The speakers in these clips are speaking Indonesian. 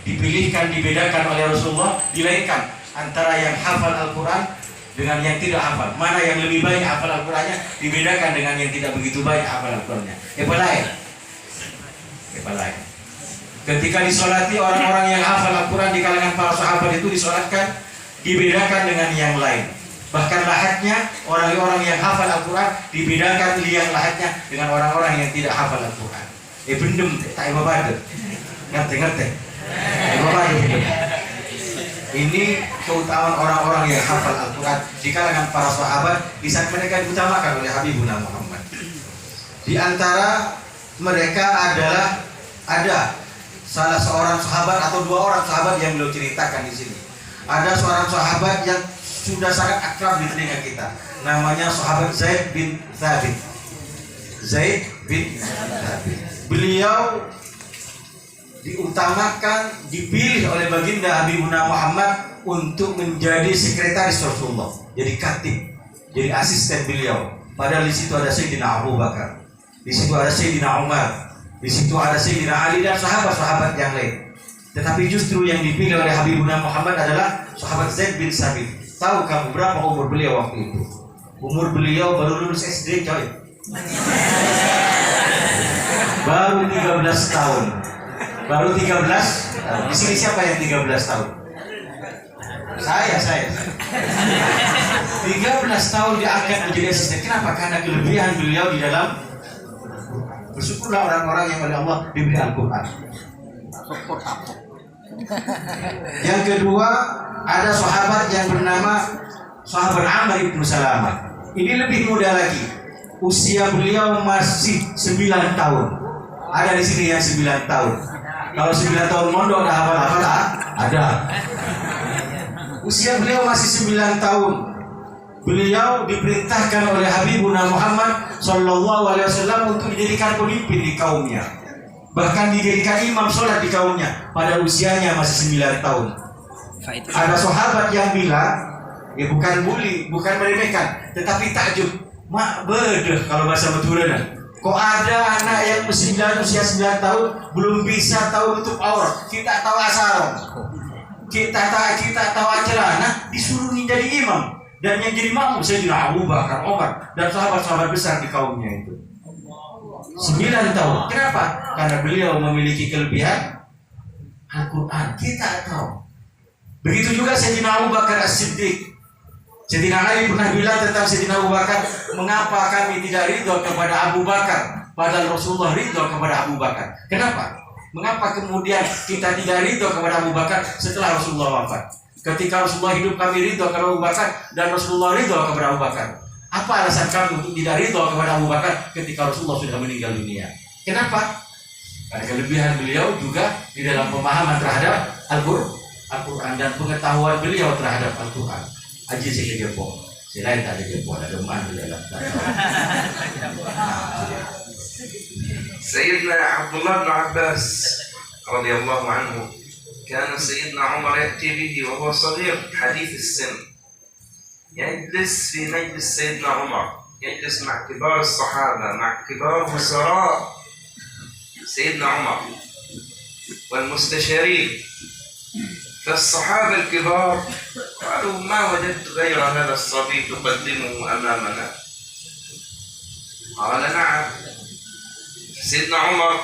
dipilihkan, dibedakan oleh Rasulullah, dilainkan antara yang hafal Al-Quran dengan yang tidak hafal. Mana yang lebih baik hafal Al-Qurannya, dibedakan dengan yang tidak begitu baik hafal Al-Qurannya. Lain. Ketika disolati, orang-orang yang hafal Al-Quran di kalangan para sahabat itu disolatkan, dibedakan dengan yang lain. Bahkan lahatnya, orang-orang yang hafal Al-Quran dibedakan liang lahatnya dengan orang-orang yang tidak hafal Al-Quran. Bendem, tak ibadah. Ngerti. Ini keutamaan orang-orang yang hafal Al-Quran di kalangan para sahabat, di saat mereka diutamakan oleh Habibuna Muhammad. Di antara mereka adalah ada salah seorang sahabat atau dua orang sahabat yang beliau ceritakan di sini. Ada seorang sahabat yang sudah sangat akrab di telinga kita, namanya sahabat Zaid bin Thabit. Beliau diutamakan, dipilih oleh baginda Habibuna Muhammad untuk menjadi sekretaris Rasulullah, jadi katib, jadi asisten beliau. Padahal di situ ada Sayyidina Abu Bakar, di situ ada Sayyidina Umar, di situ ada Sayyidina Ali dan sahabat-sahabat yang lain. Tetapi justru yang dipilih oleh Habibuna Muhammad adalah sahabat Zaid bin Thabit. Tahu kamu berapa umur beliau waktu itu? Umur beliau baru lulus SD, coy. Baru 13 tahun. Baru 13 tahun. Di sini siapa yang 13 tahun? Saya. 13 tahun diangkat menjadi asisten. Kenapa? Karena kelebihan beliau di dalam. Bersyukurlah orang-orang yang oleh Allah diberi Al-Quran. Yang kedua, ada sahabat yang bernama sahabat Amr ibn Salamah. Ini lebih muda lagi. Usia beliau masih 9 tahun. Ada di sini yang 9 tahun. Kalau 9 tahun mondok ada hafal-hafal ada. Usia beliau masih 9 tahun. Beliau diperintahkan oleh Habibuna Muhammad sallallahu alaihi wasallam untuk dijadikan pemimpin di kaumnya. Bahkan dijadikan imam sholat di kaumnya pada usianya masih 9 tahun. Ada sahabat yang bilang, ya bukan bully, bukan meremehkan, tetapi takjub. Mak bedeh kalau bahasa Madura. Kok ada anak yang usia 9 tahun belum bisa tahu tutup aurat, kita tahu asar, kita tahu ajaran, nah disuruh jadi imam. Dan yang jadi makmum Sayyidina Abu Bakar, Umar dan sahabat-sahabat besar di kaumnya itu. 9 tahun. Kenapa? Karena beliau memiliki kelebihan Al-Quran. Kita tahu. Begitu juga Sayyidina Abu Bakar As-Siddiq. Sayyidina Ali pernah bilang tentang Sayyidina Abu Bakar, mengapa kami tidak ridho kepada Abu Bakar padahal Rasulullah ridho kepada Abu Bakar. Kenapa? Mengapa kemudian kita tidak ridho kepada Abu Bakar setelah Rasulullah wafat? Ketika Rasulullah hidup kami ridho kepada Abu Bakar dan Rasulullah ridho kepada Abu Bakar. Apa alasan kami untuk tidak ridho kepada Abu Bakar ketika Rasulullah sudah meninggal dunia? Kenapa? Karena kelebihan beliau juga di dalam pemahaman terhadap Al-Quran dan pengetahuan beliau terhadap Al-Quran. Haji saya jempol, selain tak ada jempol, ada man di dalam. سيدنا عبد الله بن عباس رضي الله عنه كان سيدنا عمر يأتي به وهو صغير حديث السن، يجلس في مجلس سيدنا عمر، يجلس مع كبار الصحابة، مع كبار وزراء سيدنا عمر والمستشارين. فالصحابة الكبار قالوا ما وجدت غير هذا الصبي تقدمه أمامنا. قال نعم. سيدنا عمر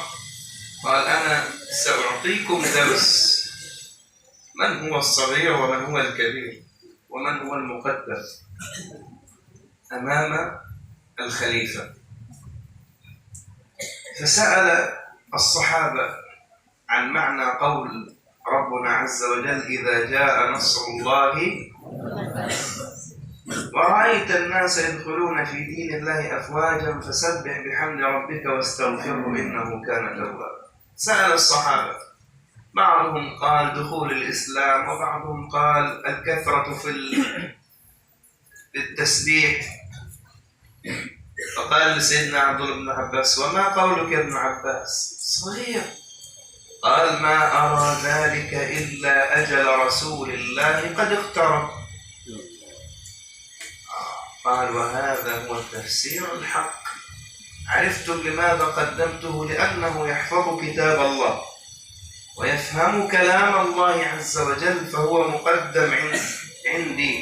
قال أنا سأعطيكم درس، من هو الصغير ومن هو الكبير ومن هو المقدم أمام الخليفة. فسأل الصحابة عن معنى قول ربنا عز وجل إذا جاء نصر الله ورأيت الناس يدخلون في دين الله أفواجا فسبح بحمد ربك واستغفره إنه كان توابا. سأل الصحابة، بعضهم قال دخول الإسلام وبعضهم قال الكثرة في التسبيح. فقال لسيدنا عبد الله بن عباس وما قولك يا ابن عباس؟ صغير. قال ما أرى ذلك إلا أجل رسول الله قد اقترب. قال وهذا هو التفسير الحق. عرفتم لماذا قدمته؟ لأنه يحفظ كتاب الله ويفهم كلام الله عز وجل فهو مقدم عندي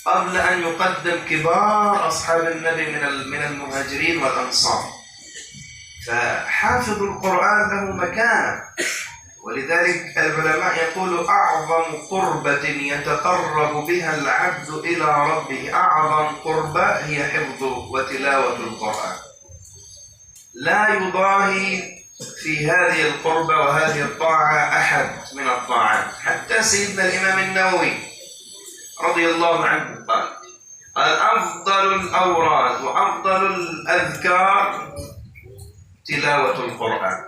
قبل أن يقدم كبار أصحاب النبي من المهاجرين والأنصار. فحافظ القرآن له مكانة، ولذلك العلماء يقولوا أعظم قربة يتقرب بها العبد إلى ربه، أعظم قربة هي حفظ وتلاوة القرآن. لا يضاهي في هذه القربة وهذه الطاعة أحد من الطاعات. حتى سيدنا الإمام النووي رضي الله عنه قال أفضل الأوراد وأفضل الأذكار تلاوة القرآن.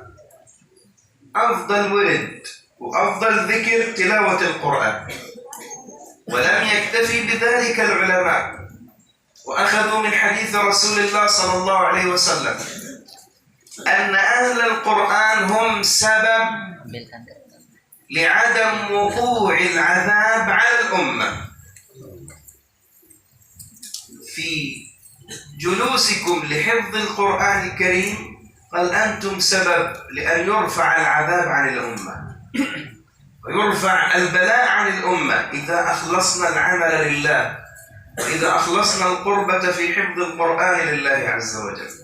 أفضل ورد وأفضل ذكر تلاوة القرآن. ولم يكتفي بذلك العلماء، وأخذوا من حديث رسول الله صلى الله عليه وسلم أن أهل القرآن هم سبب لعدم وقوع العذاب على الأمة. في جلوسكم لحفظ القرآن الكريم قال أنتم سبب لأن يرفع العذاب عن الأمة ويرفع البلاء عن الأمة إذا أخلصنا العمل لله، وإذا أخلصنا القربة في حفظ القرآن لله عز وجل.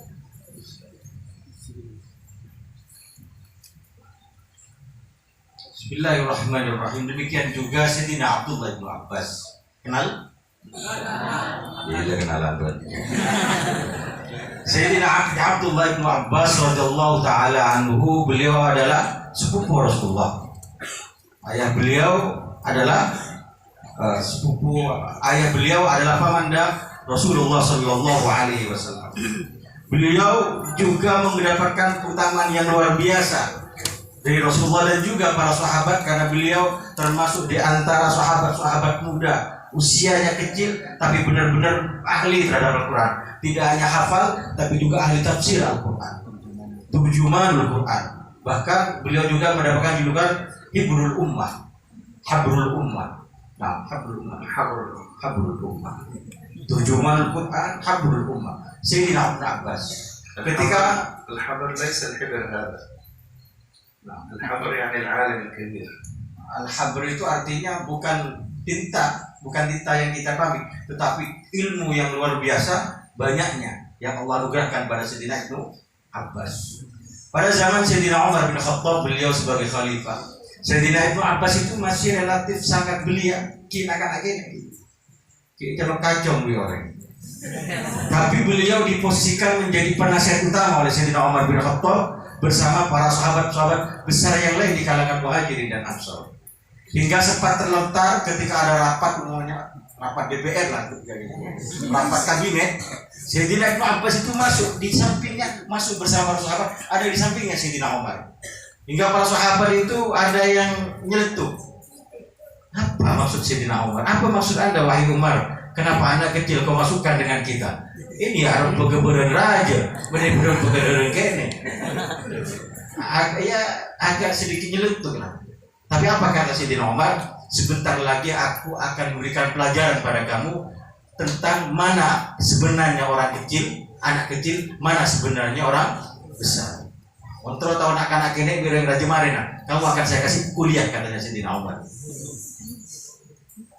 Bismillahirrahmanirrahim. Demikian juga Sayyidina Abdullah bin Abbas. Kenal? Iya, kenalan tuan. Sayyidina Abdullah bin Abbas radhiyallahu taala anhu, beliau adalah sepupu Rasulullah. Ayah beliau adalah pamanda Rasulullah sallallahu alaihi wasallam. Beliau juga mendapatkan keutamaan yang luar biasa dari Rasulullah dan juga para sahabat, karena beliau termasuk di antara sahabat-sahabat muda, usianya kecil tapi benar-benar ahli terhadap Al-Quran. Tidak hanya hafal tapi juga ahli tafsir Al-Quran, turjumanul Quran. Bahkan beliau juga mendapatkan julukan Hibrul Ummah, Habrul Ummah. Nah, Habrul Ummah, turjumanul Quran, Habrul Ummah. Sayyidina Ibnu Abbas ketika al-habr laysa al-hibr hada. Al-habr yani al-alim al-kabir. Al-habr itu artinya bukan tinta yang kita pahami, tetapi ilmu yang luar biasa banyaknya yang Allah anugerahkan pada Sayyidina Ibnu Abbas. Pada zaman Sayyidina Umar bin Khattab, beliau sebagai khalifah, Sayyidina Ibnu Abbas itu masih relatif sangat belia, kalau kacau beliau orang. Tapi beliau diposisikan menjadi penasihat utama oleh Sayyidina Umar bin Khattab bersama para sahabat-sahabat besar yang lain di kalangan Muhajirin dan Ansar. Hingga sempat terlontar ketika ada rapat, umumnya rapat DPR lah, rapat kabinet, Sayyidina Ibnu Abbas itu masuk di sampingnya, masuk bersama para sahabat, ada di sampingnya Sayyidina Umar. Hingga para sahabat itu ada yang nyeletuk. Apa maksud Sayyidina Umar? Apa maksud Anda wahai Umar? Kenapa anak kecil kau masukkan dengan kita? Ini harus pegeberan raja, benar-benar pegeberan kene. Ya agak sedikit nyeletuk lah. Tapi apa kata Sayyidina Umar? Sebentar lagi aku akan memberikan pelajaran pada kamu tentang mana sebenarnya orang kecil, anak kecil, mana sebenarnya orang besar. Kontrol tahun anak-anak ini biar raja marina. Kamu akan saya kasih kuliah, katanya Sayyidina Umar.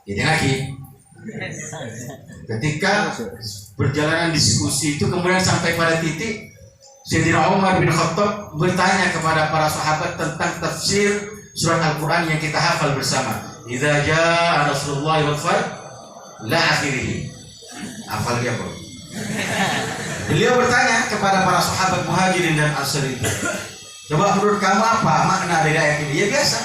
Jadi lagi ketika perjalanan diskusi itu kemudian sampai pada titik Sayyidina Umar bin Khattab bertanya kepada para sahabat tentang tafsir surat Al-Quran yang kita hafal bersama. Idza jaa Rasulullah wal fath la akhirih. Hafal dia, Bro. Beliau bertanya kepada para sahabat Muhajirin dan Ansar itu, coba menurut kamu apa makna dari ayat ini? Ya biasa.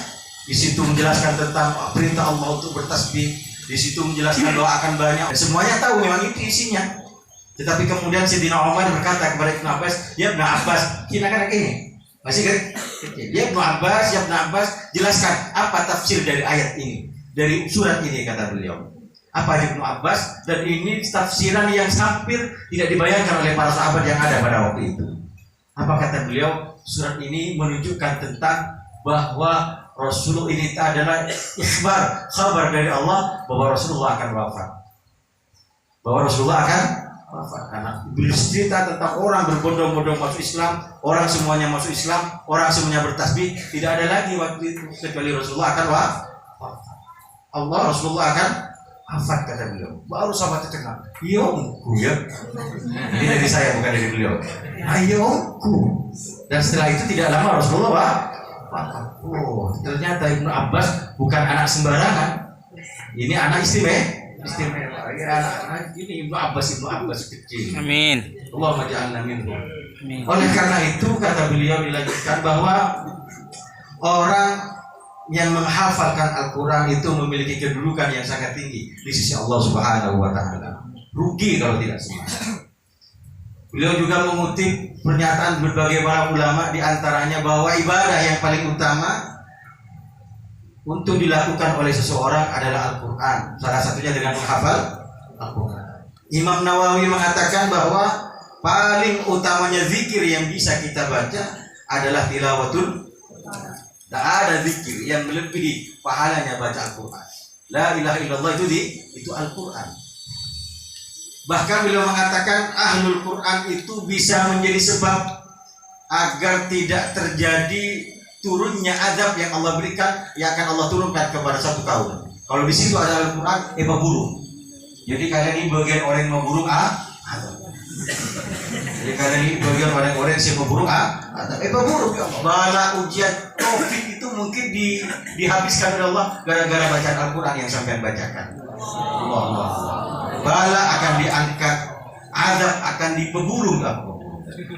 Di situ menjelaskan tentang perintah Allah untuk bertasbih. Di situ menjelaskan doa akan banyak. Semuanya tahu memang itu isinya. Tetapi kemudian Sayyidina Umar berkata kepada Ibnu Abbas, ya Ibnu Abbas, kita kan ini masih kan? Ya Ibnu Abbas, jelaskan apa tafsir dari ayat ini, dari surat ini, kata beliau. Apa Ibnu Abbas? Dan ini tafsiran yang hampir tidak dibayangkan oleh para sahabat yang ada pada waktu itu. Apa kata beliau? Surat ini menunjukkan tentang bahwa Rasulullah ini adalah kabar dari Allah bahwa Rasulullah akan wafat. Bahwa Rasulullah akan Karena bercerita tentang orang berbondong-bondong masuk Islam, orang semuanya masuk Islam, orang semuanya bertasbih, tidak ada lagi waktu itu kecuali Rasulullah akan Allah Rasulullah akan wafat, kata beliau. Baru sahabat terkenal, yongku ya. Ini dari saya bukan dari beliau. Ayongku. Dan setelah itu tidak lama Rasulullah wafat. Oh, ternyata Ibnu Abbas bukan anak sembarangan. Ini anak istimewa. Ya, anak ini Ibnu Abbas kecil. Amin. Allahumma ja'alna minhum. Oleh karena itu kata beliau dilanjutkan bahwa orang yang menghafalkan Al-Quran itu memiliki kedudukan yang sangat tinggi di sisi Allah Subhanahu wa Ta'ala. Rugi kalau tidak semangat. Beliau juga mengutip pernyataan berbagai para ulama, di antaranya bahwa ibadah yang paling utama untuk dilakukan oleh seseorang adalah Al-Quran. Salah satunya dengan menghafal Al-Quran. Imam Nawawi mengatakan bahwa paling utamanya zikir yang bisa kita baca adalah tilawatul. Tak ada zikir yang melebihi pahalanya baca Al-Quran. La ilaha illallah itu Al-Quran. Bahkan beliau mengatakan ahlul Quran itu bisa menjadi sebab agar tidak terjadi turunnya azab yang Allah berikan, yang akan Allah turunkan kepada satu kaum. Kalau di situ ada Al-Quran, burung. Jadi kalian ini bagian orang yang mau burung Jadi kalian ini bagian orang-orang yang mau burung burung. Bala ujian COVID itu mungkin dihabiskan oleh Allah gara-gara bacaan Al-Quran yang sampean bacakan. Allah. Bala akan diangkat, azab akan dipeburung,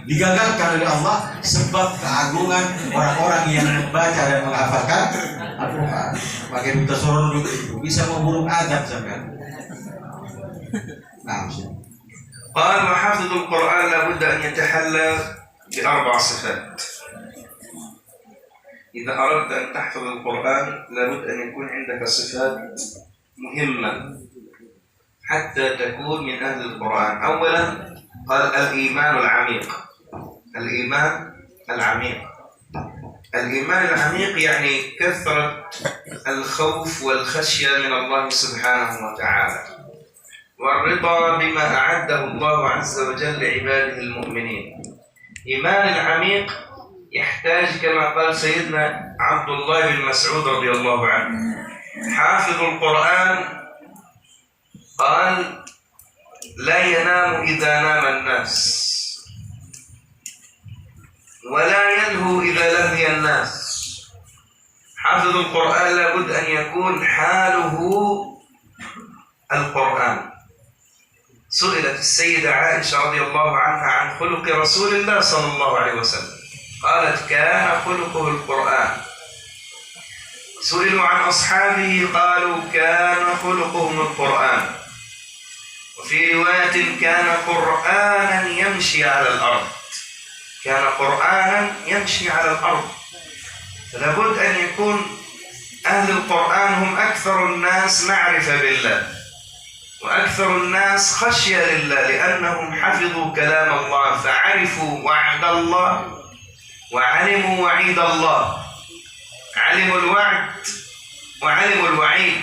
digagalkan oleh Allah sebab keagungan orang-orang yang membaca dan menghafalkan Al-Quran. Pakai duta soron itu bisa memburung azab sampean. Nah, قال وحافظ القرآن لابد أن يتحلى بأربع صفات. إذا أردت أن تحفظ القرآن لابد أن يكون عندك صفات مهمة حتى تكون من أهل القرآن. أولا قال الإيمان العميق. الإيمان العميق يعني كثرة الخوف والخشية من الله سبحانه وتعالى، والرضا بما أعده الله عز وجل لعباده المؤمنين. إيمان العميق يحتاج كما قال سيدنا عبد الله بن مسعود رضي الله عنه حافظ القرآن قال لا ينام إذا نام الناس ولا يلهو إذا لهي الناس. حافظ القرآن لابد أن يكون حاله القرآن. سئلت السيدة عائشة رضي الله عنها عن خلق رسول الله صلى الله عليه وسلم، قالت كان خلقه القرآن. سئلوا عن أصحابه قالوا كان خلقهم القرآن. وفي رواية كان قرآنا يمشي على الأرض. كان قرآنا يمشي على الأرض. فلابد أن يكون أهل القرآن هم أكثر الناس معرفة بالله وأكثر الناس خشية لله، لأنهم حفظوا كلام الله فعرفوا وعد الله وعلموا وعيد الله. علموا الوعد وعلموا الوعيد،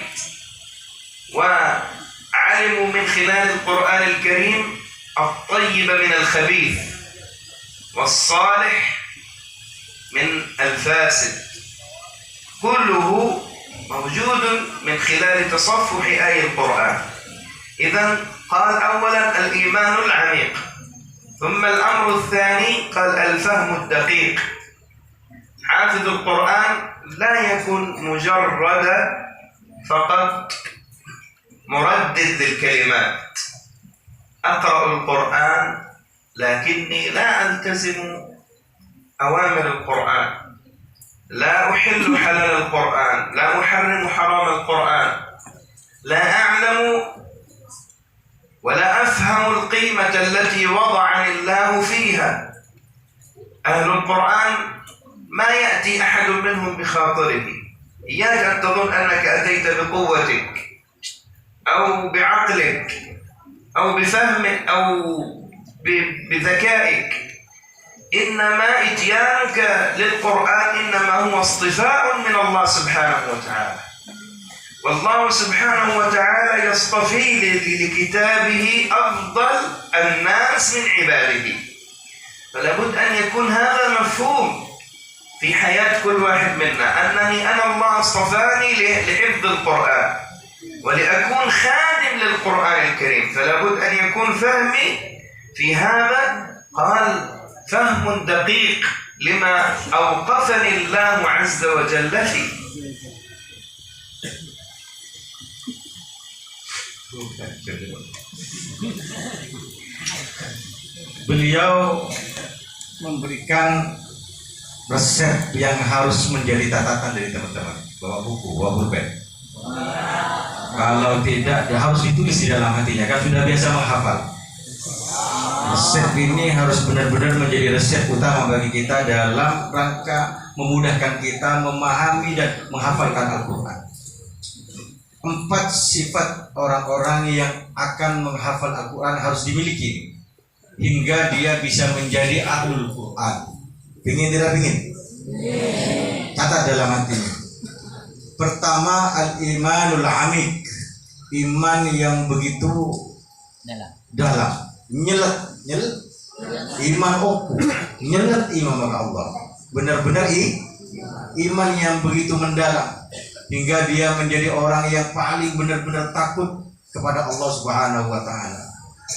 وعلموا من خلال القرآن الكريم الطيب من الخبيث والصالح من الفاسد. كله موجود من خلال تصفح آي القرآن. إذن قال أولا الإيمان العميق، ثم الأمر الثاني قال الفهم الدقيق. حافظ القرآن لا يكون مجرد فقط مردد للكلمات. أقرأ القرآن لكني لا ألتزم أوامر القرآن، لا أحل حلال القرآن، لا أحرم حرام القرآن، لا أعلم ولا أفهم القيمة التي وضعني الله فيها. أهل القرآن ما يأتي أحد منهم بخاطره. إياك أن تظن أنك أتيت بقوتك أو بعقلك أو بفهمك أو بذكائك. إنما إتيانك للقرآن إنما هو اصطفاء من الله سبحانه وتعالى. والله سبحانه وتعالى يصطفي لكتابه أفضل الناس من عباده، فلا بد أن يكون هذا مفهوم في حياة كل واحد منا، أنني أنا الله اصطفاني لحفظ القرآن ولأكون خادم للقرآن الكريم، فلا بد أن يكون فهمي في هذا قال فهم دقيق لما أوقفني الله عز وجل فيه. Beliau memberikan resep yang harus menjadi catatan dari teman-teman. Bawa buku, bawa pulpen. Kalau tidak, ya harus ditulis di dalam hatinya. Kan sudah biasa menghafal. Resep ini harus benar-benar menjadi resep utama bagi kita dalam rangka memudahkan kita memahami dan menghafalkan Al-Quran. 4 sifat orang-orang yang akan menghafal Al-Quran harus dimiliki hingga dia bisa menjadi ahlul Quran. Pingin tidak pingin? Catat dalam hatinya. Pertama, al-imanul amik, iman yang begitu dalam, nyelet, iman oku, nyelet iman kepada Allah. Benar-benar iman yang begitu mendalam hingga dia menjadi orang yang paling benar-benar takut kepada Allah Subhanahu wa taala.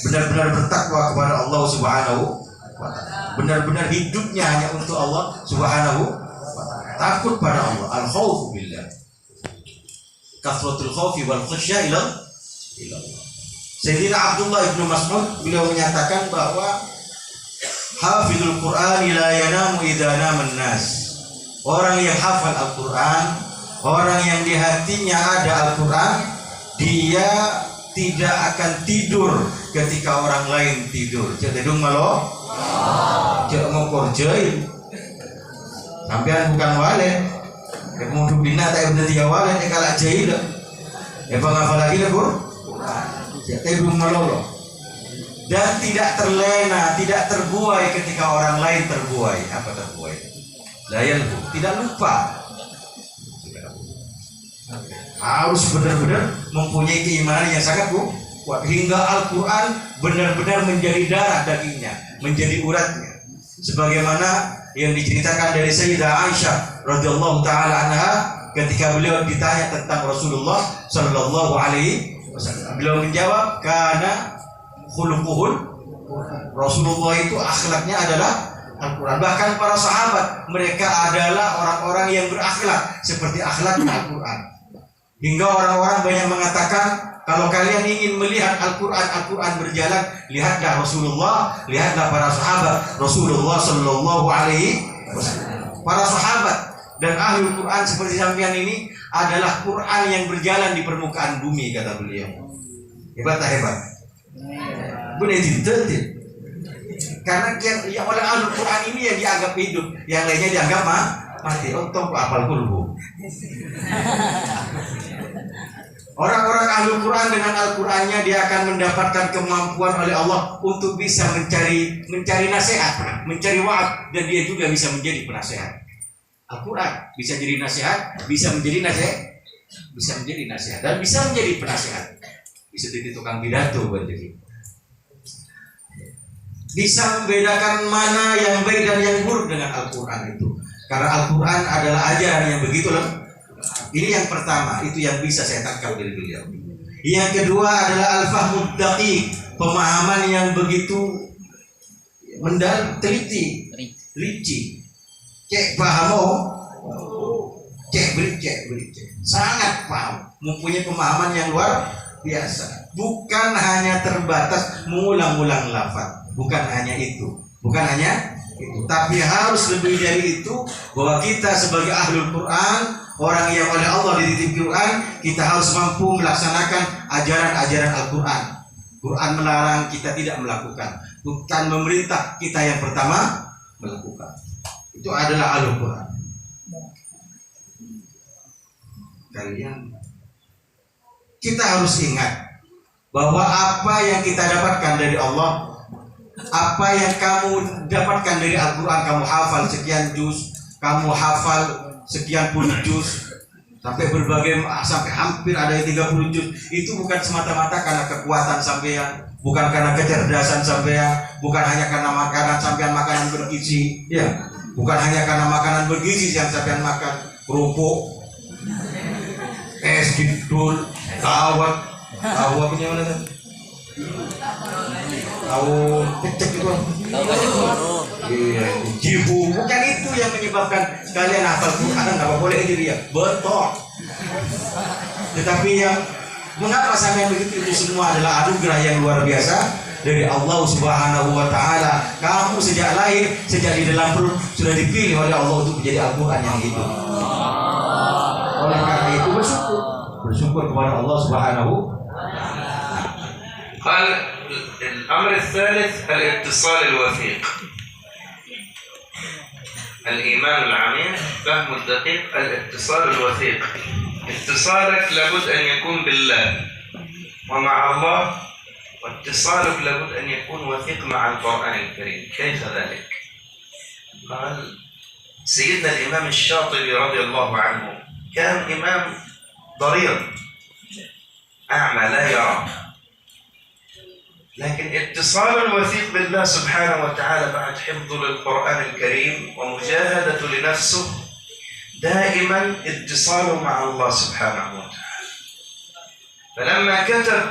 Benar-benar bertakwa kepada Allah Subhanahu wa taala. Benar-benar hidupnya hanya untuk Allah Subhanahu wa taala. Takut pada Allah, al-khaufu billah. Kasratul khaufi wal khasyah ila Allah. Sayyidina Abdullah ibnu Mas'ud beliau menyatakan bahwa hafizul Qur'an la yanamu idza nama an-nas. Orang yang hafal Al-Qur'an, orang yang di hatinya ada Al-Quran, dia tidak akan tidur ketika orang lain tidur. Cek dedung malo, cek ngokor jai. Sampean bukan wale, mau dubina tak benar tiga wale, kalak jai dah. Apa lagi dah bro? Cek dedung malo. Dan tidak terlena, tidak terbuai ketika orang lain terbuai. Apa terbuai? Layan tidak lupa. Harus benar-benar mempunyai keimanan yang sangat kuat hingga Al-Quran benar-benar menjadi darah dagingnya, menjadi uratnya. Sebagaimana yang diceritakan dari Sayyidah Aisyah radhiyallahu taala anha ketika beliau ditanya tentang Rasulullah sallallahu alaihi wasallam. Beliau menjawab, "Kana khuluquhul." Rasulullah itu akhlaknya adalah Al-Quran. Bahkan para sahabat mereka adalah orang-orang yang berakhlak seperti akhlaknya Al-Quran. Hingga orang-orang banyak mengatakan, kalau kalian ingin melihat Al-Quran berjalan, lihatlah Rasulullah, lihatlah para sahabat Rasulullah sallallahu alaihi wasallam. Para sahabat dan ahli Quran seperti sampean ini adalah Quran yang berjalan di permukaan bumi, kata beliau. Hebat tak hebat? Boleh ditentu. Karena yang oleh ahli Quran ini yang dianggap hidup, yang lainnya dianggap mati. Untung apal kulbu. Orang-orang ahli Quran dengan Al-Qurannya dia akan mendapatkan kemampuan oleh Allah untuk bisa mencari nasihat, mencari wa'ad, dan dia juga bisa menjadi penasehat. Al-Quran bisa jadi nasihat, bisa menjadi nasihat, dan bisa menjadi penasehat. Bisa jadi tukang pidato berarti. Bisa membedakan mana yang baik dan yang buruk dengan Al-Quran itu. Karena Al-Quran adalah ajaran yang begitu lengkap. Ini yang pertama, itu yang bisa saya tangkap dari beliau. Yang kedua adalah al-fahmud daqiq, pemahaman yang begitu mendalam, teliti, rinci. Cek paham, cek beri, sangat paham, mempunyai pemahaman yang luar biasa. Bukan hanya terbatas mengulang-ulang lafaz, bukan hanya itu, tapi harus lebih dari itu, bahwa kita sebagai ahlul Quran, orang yang oleh Allah dititip Quran, kita harus mampu melaksanakan ajaran-ajaran Al-Quran. Quran melarang, kita tidak melakukan. Bukan memerintah, kita yang pertama melakukan. Itu adalah ahlul Quran. Kita harus ingat bahwa apa yang kita dapatkan dari Allah, apa yang kamu dapatkan dari Al-Quran, kamu hafal sekian juz, kamu hafal sekian puluh juz, sampai sampai hampir ada yang 30 juz. Itu bukan semata-mata karena kekuatan sampean, bukan karena kecerdasan sampean, bukan hanya karena makanan sampean makanan bergizi, ya. Bukan hanya karena makanan bergizi yang sampean makan, kerupuk, es kidul, tawar punya mana tuh? Tahu pecek itu. Iya, jibu. Bukan itu yang menyebabkan kalian hafal Quran nggak boleh diri ya. Betul. Tetapi yang mengapa sampai begitu itu semua adalah anugerah yang luar biasa dari Allah Subhanahu wa taala. Kamu sejak lahir, sejak di dalam perut sudah dipilih oleh Allah untuk menjadi Al-Qur'an yang hidup. Oleh karena itu bersyukur kepada Allah Subhanahu. قال الأمر الثالث الاتصال الوثيق. الإيمان العميق فهم الدقيق الاتصال الوثيق. اتصالك لابد أن يكون بالله ومع الله، واتصالك لابد أن يكون وثيق مع القرآن الكريم. كيف ذلك؟ قال سيدنا الإمام الشاطبي رضي الله عنه كان إمام ضرير أعمى لا يرى، لكن اتصال وثيق بالله سبحانه وتعالى بعد حفظه للقرآن الكريم ومجاهدة لنفسه دائما اتصاله مع الله سبحانه وتعالى. فلما كتب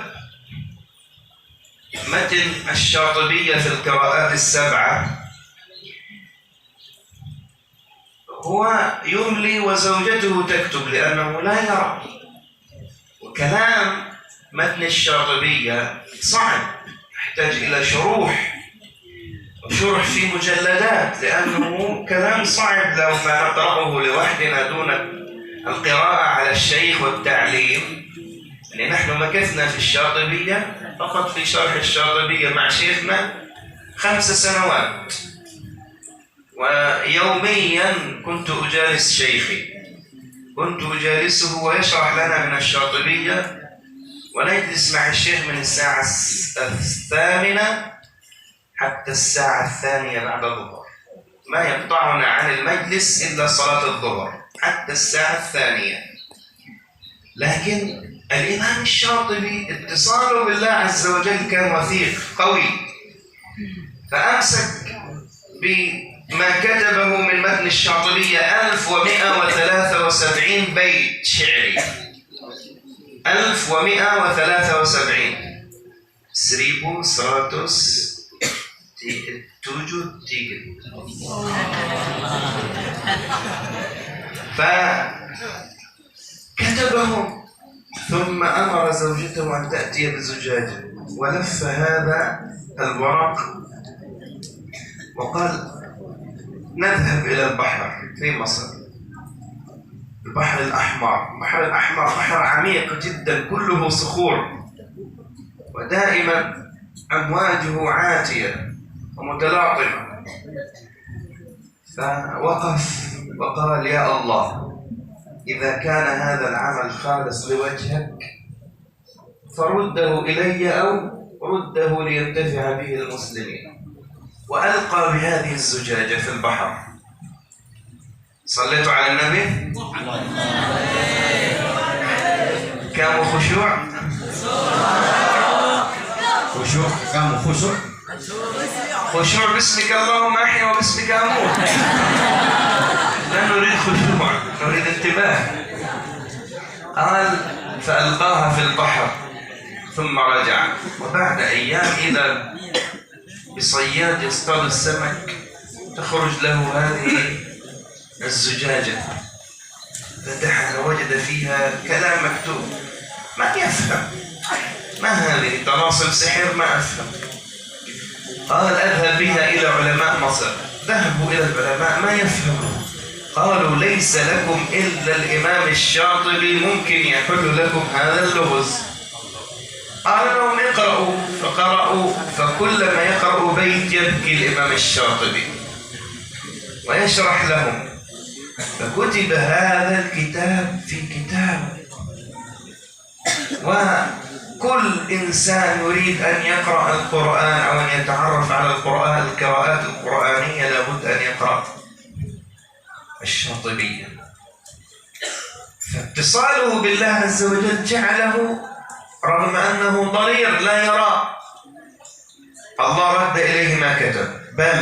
متن الشاطبية في القراءات السبعة هو يملي وزوجته تكتب لأنه لا يرى، وكلام متن الشاطبية صعب يحتاج إلى شروح في مجلدات، لأنه كلام صعب لو ما نقرأه لوحدنا دون القراءة على الشيخ والتعليم. يعني نحن مكثنا في الشاطبية فقط في شرح الشاطبية مع شيخنا 5 سنوات، ويوميا كنت أجالس شيخي، كنت أجالسه ويشرح لنا من الشاطبية، ونجلس مع الشيخ من الساعة 8 حتى الساعة 2 بعد الظهر، ما يقطعنا عن المجلس إلا صلاة الظهر حتى الساعة 2. لكن الإمام الشاطبي اتصاله بالله عز وجل كان وثيق قوي، فأمسك بما كتبه من متن الشاطبية 1173 بيت شعري، 1173 فكتبهم، ثم أمر زوجته أن تأتي بزجاجة ولف هذا الورق وقال نذهب إلى البحر في مصر، البحر الأحمر. البحر الأحمر بحر عميق جدا كله صخور، ودائما أمواجه عاتية ومتلاطمة. فوقف وقال يا الله، إذا كان هذا العمل خالص لوجهك فرده إلي أو رده لينتفع به المسلمين. وألقى بهذه الزجاجة في البحر. صليتوا على النبي؟ كم خشوع؟ كم خشوع؟ خشوع باسمك اللهم أحيا وباسمك أموت. لا نريد خشوع، نريد انتباه. قال فألقاها في البحر ثم رجع، وبعد أيام إذا بصياد يصطاد السمك تخرج له هذه الزجاجة، فتحها وجد فيها كلام مكتوب ما يفهم، ما هذه طلاسم سحر ما أفهم. قال أذهب بها إلى علماء مصر. ذهبوا إلى العلماء ما يفهمون، قالوا ليس لكم إلا الإمام الشاطبي ممكن يحل لكم هذا اللغز. قال لهم اقرأوا، فقرأوا، فكلما يقرأ بيت يبكي الإمام الشاطبي ويشرح لهم، فكتب هذا الكتاب في كتاب. وكل إنسان يريد أن يقرأ القرآن أو أن يتعرف على القرآن القراءات القرآنية لابد أن يقرأ الشاطبية. فاتصاله بالله عز وجل جعله رغم أنه ضرير لا يرى الله رد إليه ما كتب، بل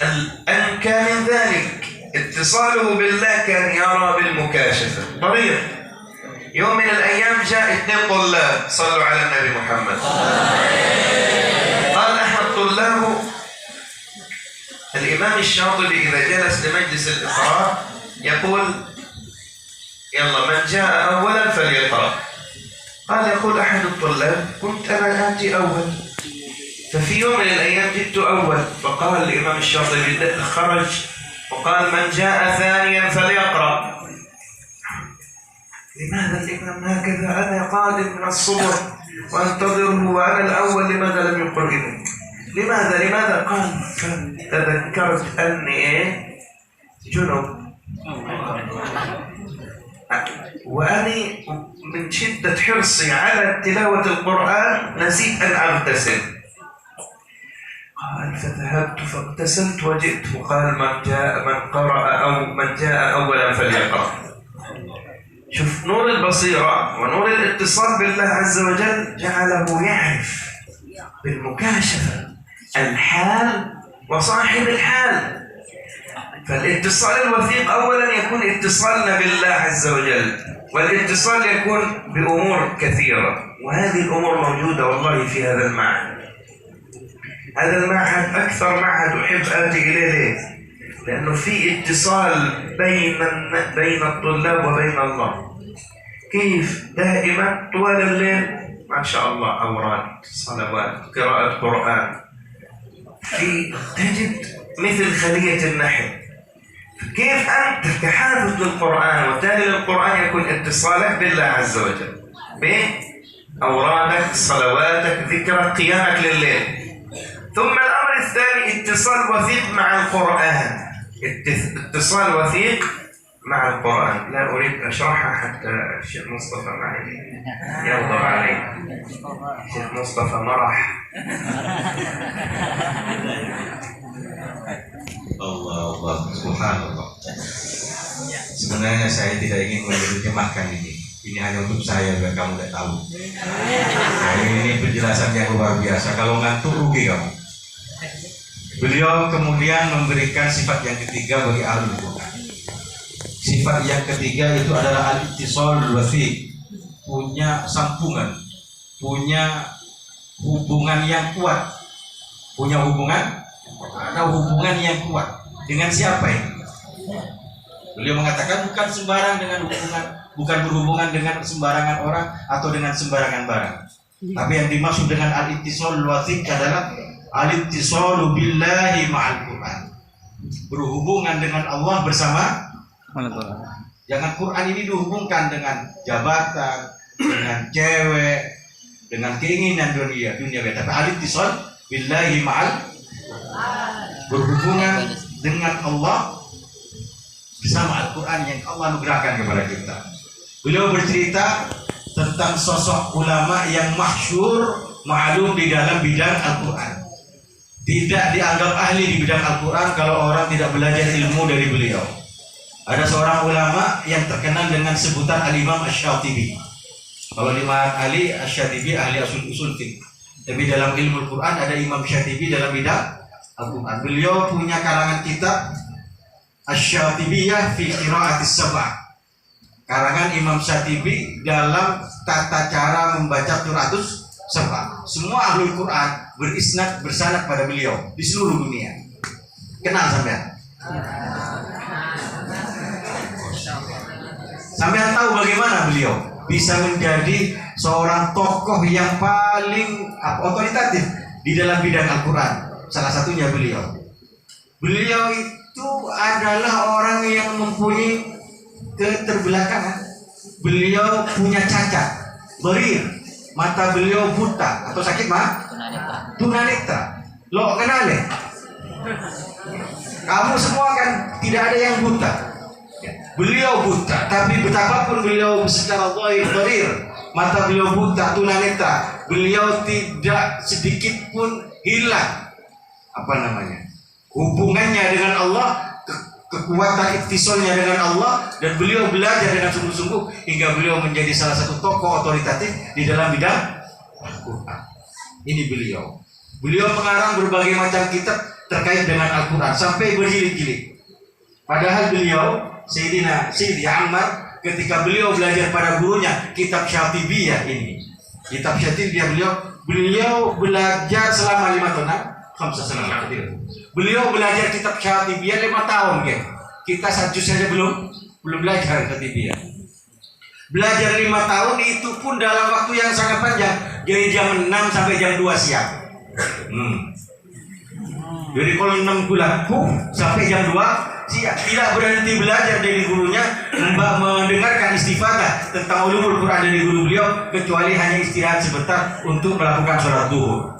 الأنكى من ذلك اتصاله بالله كان يرى بالمكاشفة. ضرير يوم من الأيام جاء 2 طلاب صلوا على النبي محمد. قال أحد طلابه الإمام الشاطبي إذا جلس لمجلس الإقراء يقول يلا من جاء أولا فليقرأ. قال يقول أحد الطلاب كنت أنا آتي أول، ففي يوم من الأيام جئت أول، فقال الإمام الشاطبي خرج وقال من جاء ثانيا فليقرأ. لماذا الإمام هكذا؟ أنا قادم من الصبح وأنتظره وأنا الأول، لماذا لم يقرئني؟ لماذا؟ قال فتذكرت أني جنب وأني من شدة حرصي على تلاوة القرآن نسيت أن أغتسل. قال فذهبت فاغتسلت وجئت وقال من قرأ أو من جاء أولا فليقرأ. شوف نور البصيرة ونور الاتصال بالله عز وجل جعله يعرف بالمكاشفة الحال وصاحب الحال. فالاتصال الوثيق أولا يكون اتصالنا بالله عز وجل، والاتصال يكون بأمور كثيرة، وهذه الأمور موجودة والله في هذا المعهد. هذا المعهد أكثر معهد أحب آتي إليه. ليه؟ لأنه في اتصال بين الطلاب وبين الله. كيف؟ دائما طوال الليل ما شاء الله أوراد، صلوات، قراءة قرآن، تجد مثل خلية النحل. كيف أنت كحافظ للقرآن وتالي للقرآن يكون اتصالك بالله عز وجل بأورادك، صلواتك، ذكرك، قيامك لليل. ثم الأمر الثاني اتصال وثيق مع القرآن، اتصال وثيق مع القرآن. لا أريد أشرحها حتى الشيخ مصطفى معي يغضب علي. الشيخ مصطفى مرح. Allah, subhanallah. Sebenarnya saya tidak ingin menerjemahkan ini. Ini hanya untuk saya biar kamu tidak tahu. Nah, ini penjelasan yang luar biasa. Kalau ngantuk rugi kamu. Beliau kemudian memberikan sifat yang ketiga bagi ahlul Quran. Sifat yang ketiga itu adalah al-ittisal wasiq, punya sambungan, punya hubungan yang kuat, ada hubungan yang kuat. Dengan siapa ini? Beliau mengatakan bukan sembarang dengan bukan berhubungan dengan sembarangan orang atau dengan sembarangan barang. Tapi yang dimaksud dengan al-ittisal wasiq adalah al-ittisalu billahi ma'al Quran. Berhubungan dengan Allah bersama Al-Quran. Jangan Quran ini dihubungkan dengan jabatan, dengan cewek, dengan keinginan dunia. Tapi al-ittisal billahi ma'al, berhubungan dengan Allah bersama Al-Quran yang Allah anugerahkan kepada kita. Beliau bercerita tentang sosok ulama yang masyhur, ma'lum di dalam bidang Al-Quran. Tidak dianggap ahli di bidang Al-Quran kalau orang tidak belajar ilmu dari beliau. Ada seorang ulama yang terkenal dengan sebutan Al-Imam Asy-Syatibi. Kalau Imam Ali Asy-Syatibi ahli usul fiqh. Tapi dalam ilmu Al-Quran ada Imam Syatibi dalam bidang Al-Quran. Beliau punya karangan kitab Asy-Syatibiyah fi Qira'atis Sab'ah. Karangan Imam Syatibi dalam tata cara membaca Qira'atus Sab'ah. Semua ahlul Quran berisnad bersanad pada beliau di seluruh dunia. Kenal sampean? Sampean tahu bagaimana beliau bisa menjadi seorang tokoh yang paling otoritatif di dalam bidang Al-Quran. Salah satunya beliau. Beliau itu adalah orang yang mempunyai keterbelakangan. Beliau punya cacat, berir, mata beliau buta atau sakit mah? Tunanetra. Lo kenal ya? Kamu semua kan tidak ada yang buta. Beliau buta, tapi betapapun beliau secara zahir berir, mata beliau buta, tunanetra, beliau tidak sedikit pun hilang hubungannya dengan Allah, kekuatan ittisalnya dengan Allah, dan beliau belajar dengan sungguh-sungguh hingga beliau menjadi salah satu tokoh otoritatif di dalam bidang Al-Quran. Ini beliau mengarang berbagai macam kitab terkait dengan Al-Quran sampai berjilid-jilid. Padahal beliau Sayyidi Ammar, ketika beliau belajar pada gurunya kitab Syatibiyah ini, kitab Syatibiyah beliau belajar selama 5 tahun. Beliau belajar kitab Syatibiyah 5 tahun, kan? Kita satu saja belum belajar Syatibiyah. Belajar 5 tahun itu pun dalam waktu yang sangat panjang, dari jam 6 sampai jam 2 siang. Jadi kalau 6 bulan sampai jam 2 siang, tidak berhenti belajar dari gurunya, mendengarkan istifadah tentang ulumul Quran dari guru beliau, kecuali hanya istirahat sebentar untuk melakukan sholat duhur.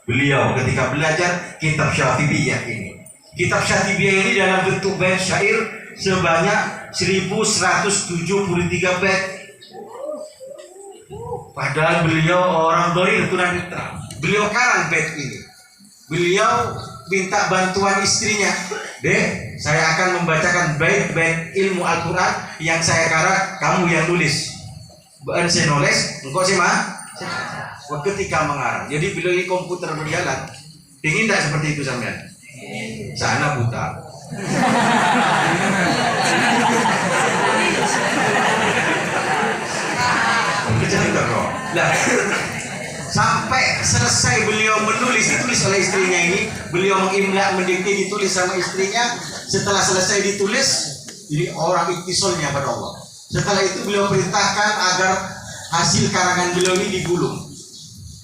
Beliau ketika belajar kitab Syatibiyah ini. Kitab Syatibiyah ini dalam bentuk bait syair sebanyak 1173 bait. Padahal beliau orang dharir tunanetra. Beliau karang bait ini. Beliau minta bantuan istrinya. Dek, saya akan membacakan bait-bait ilmu Al-Quran yang saya karang, kamu yang tulis. Saya nulis, engkau sih mah. Ketika mengarang, jadi bila ini komputer berjalan, ingin tidak seperti itu sampean? Sana buta. Sampai selesai beliau menulis, ditulis oleh istrinya ini, beliau mengimla, mendikte, ditulis sama istrinya. Setelah selesai ditulis, jadi orang ittisalnya pada Allah. Setelah itu beliau perintahkan agar hasil karangan beliau ini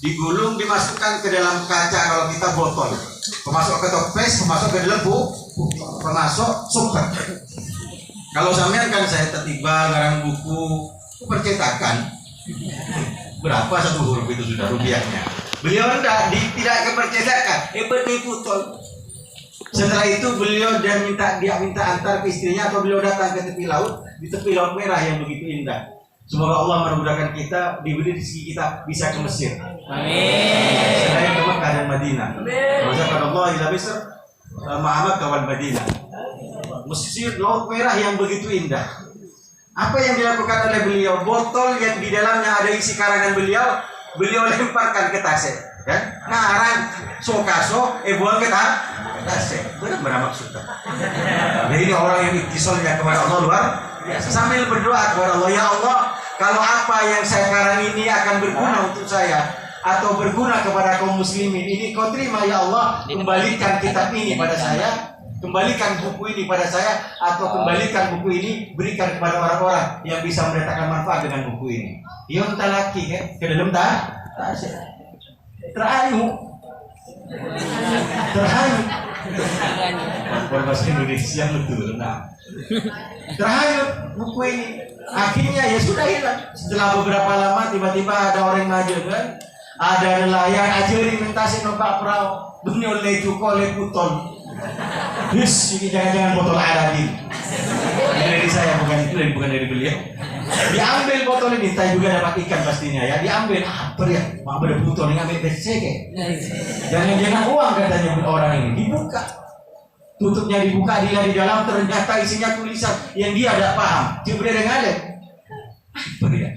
digulung, dimasukkan ke dalam kaca. Kalau kita botol, pemasuk ke toples, pemasuk ke dalam pemasuk super. Kalau sampean kan saya tertiba ngarang buku percetakan, berapa satu huruf itu sudah rupiahnya. Beliau tidak ke percetakan, botol. Setelah itu beliau dia minta antar ke istrinya, atau beliau datang ke tepi laut, di tepi laut merah yang begitu indah. Semoga Allah memudahkan kita, diberi rezeki kita bisa ke Mesir. Amin. Selain ke Mekah dan Madinah. Wazakallahu ila Misr, Muhammad kawan Madinah. Mesir, laut merah yang begitu indah. Apa yang dilakukan oleh beliau? Botol yang di dalamnya ada isi karangan beliau lemparkan ke tasik. Kan? Ngarang sokaso, buang ke tasik. Benar maksudnya. Jadi ini orang yang ittisalnya kepada Allah luar biasa. Sambil berdoa kepada Allah, ya Allah, kalau apa yang saya karang ini akan berguna untuk saya atau berguna kepada kaum muslimin, ini kau terima ya Allah. Kembalikan kitab ini pada saya, kembalikan buku ini pada saya, atau kembalikan buku ini, berikan kepada orang-orang yang bisa mendatangkan manfaat dengan buku ini. Ia entah laki ke dalam terayu bahasa Indonesia betul. Terhanyut buku ini. Akhirnya ya sudah hilang. Setelah beberapa lama tiba-tiba ada orang maju, kan? Ada nelayan ajari mentasi numpak perahu. Dunia oleh cuko oleh putol. Ini jangan-jangan botol Aladin. Ini dari saya, bukan dari beliau. Diambil botol ini, saya juga dapat ikan pastinya ya. Diambil, apa ya? Mau ada botol ini ambil BCG. Jangan-jangan uang katanya orang ini. Dibuka, tutupnya dibuka, dia di dalam, ternyata isinya tulisan yang dia tidak paham. Coba dia ada. Apa ya?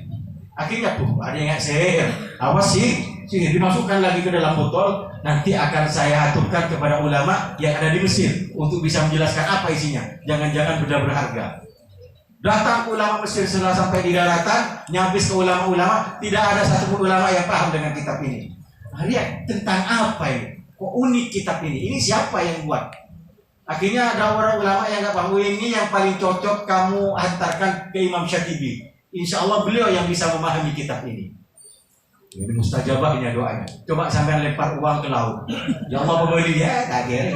Akhirnya ada yang sihir. Awas sih. Sehingga dimasukkan lagi ke dalam botol. Nanti akan saya aturkan kepada ulama yang ada di Mesir untuk bisa menjelaskan apa isinya. Jangan-jangan benda berharga. Datang ulama Mesir setelah sampai di daratan, nyabis ke ulama-ulama, tidak ada satupun ulama yang paham dengan kitab ini. Lihat tentang apa ini? Kok unik kitab ini? Ini siapa yang buat? Akhirnya ada orang ulama yang nggak paham. Ini yang paling cocok kamu hantarkan ke Imam Syatibi. Insya Allah beliau yang bisa memahami kitab ini. Ini mustajabahnya doanya. Coba sampai lempar uang ke laut. Ya Allah membeli dia, kaget.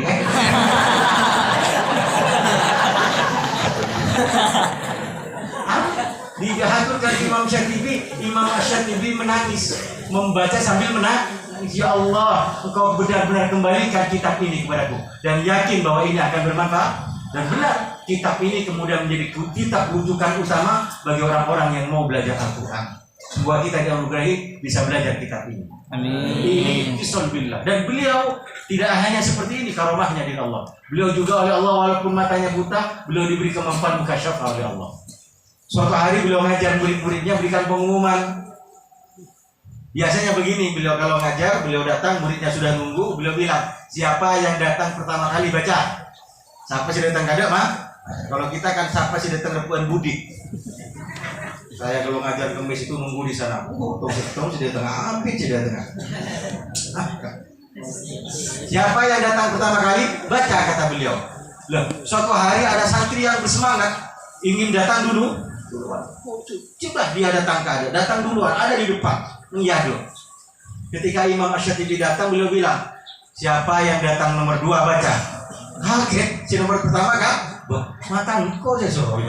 Dihaturkan Imam Syatibi. Imam Syatibi menangis, membaca sambil menangis. Ya Allah, Engkau benar-benar kembalikan kitab ini kepadaku, dan yakin bahwa ini akan bermanfaat. Dan benar, kitab ini kemudian menjadi kitab rujukan utama bagi orang-orang yang mau belajar Al-Quran. Sebuah kita yang berani bisa belajar kitab ini. Ini itisal billah. Dan beliau tidak hanya seperti ini karomahnya dari Allah. Beliau juga oleh Allah walaupun matanya buta, beliau diberi kemampuan mukasyafah oleh Allah. Suatu hari beliau ngajar murid-muridnya, berikan pengumuman. Biasanya begini, beliau kalau ngajar, beliau datang, muridnya sudah nunggu, beliau bilang, siapa yang datang pertama kali baca? Siapa sih datang kadang mah? Kalau kita kan siapa sih datang repuan budi. Saya kalau ngajar kemis itu nunggu di sana. Tong sudah tengah api sudah tengah. Siapa yang datang pertama kali baca kata beliau. Loh, suatu hari ada santri yang bersemangat ingin datang dulu. Coba dia datang duluan, ada di depan. Mengyadu. Ketika Imam Asy-Syatibi datang, beliau bilang, siapa yang datang nomor 2 baca? Kaget, si nomor pertama kan? Mata engkau saya suruh.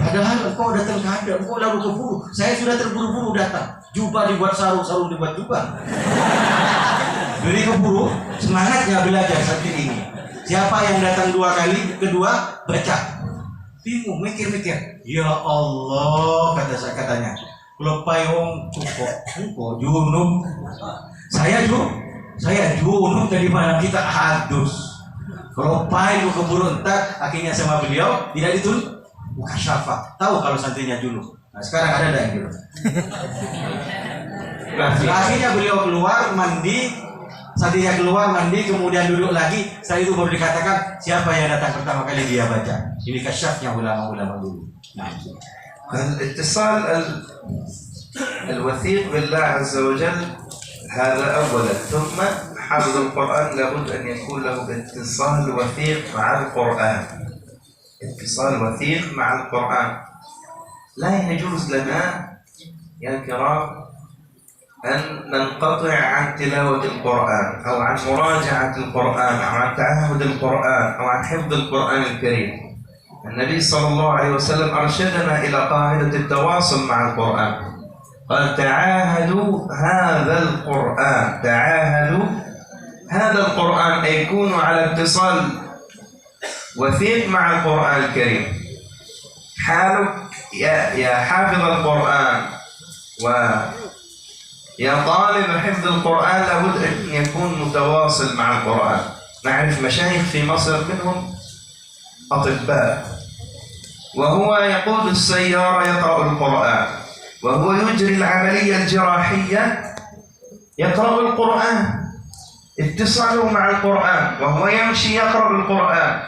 Padahal engkau datang kada, engkau lalu keburu. Saya sudah terburu-buru datang. Jubah dibuat sarung dibuat jubah. Jadi keburu, semangatnya belajar seperti ini. Siapa yang datang 2 kali, kedua baca. Bingung, mikir-mikir. Ya Allah, katanya. Kalau payung engkau junub. Saya junub dari mana kita hadus. Kalau payung keburu entar, akhirnya sama beliau tidak ditulis. Mukasyafah. Tahu kalau santrinya junub. Nah sekarang ada yang junub. Akhirnya beliau keluar mandi. Santrinya keluar mandi, kemudian duduk lagi. Setelah itu baru dikatakan siapa yang datang pertama kali dia baca. Ini kasyafnya ulama-ulama dulu. Nah, الاتصال الوثيق بالله عز وجل هذا أولا، ثم حافظ القرآن لابد أن يكون له اتصال وثيق مع القرآن. اتصال وثيق مع القرآن. لا يجوز لنا يا كرام أن ننقطع عن تلاوة القرآن أو عن مراجعة القرآن أو عن تعهد القرآن أو عن حفظ القرآن الكريم. النبي صلى الله عليه وسلم أرشدنا إلى قاعدة التواصل مع القرآن. قال تعاهدوا هذا القرآن، تعاهدوا هذا القرآن، أي يكونوا على اتصال وثيق مع القرآن الكريم. حالك يا حافظ القرآن ويا طالب حفظ القرآن لابد أن يكون متواصل مع القرآن. نعرف مشايخ في مصر منهم أطباء، وهو يقود السيارة يقرأ القرآن، وهو يجري العملية الجراحية يقرأ القرآن. اتصاله مع القرآن، وهو يمشي يقرأ القرآن.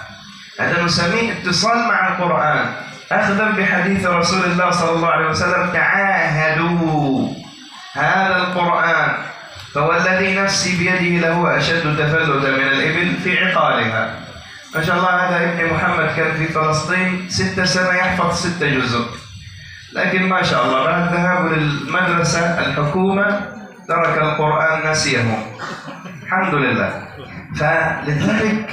هذا نسميه اتصال مع القرآن، أخذا بحديث رسول الله صلى الله عليه وسلم تعاهدوا هذا القرآن، فوالذي نفسي بيده له أشد تفلتا من الإبل في عقالها. ما شاء الله هذا ابن محمد كان في فلسطين 6 سنة يحفظ 6 جزء، لكن ما شاء الله بعد ذهابه للمدرسة الحكومة ترك القرآن نسيه. الحمد لله. فلذلك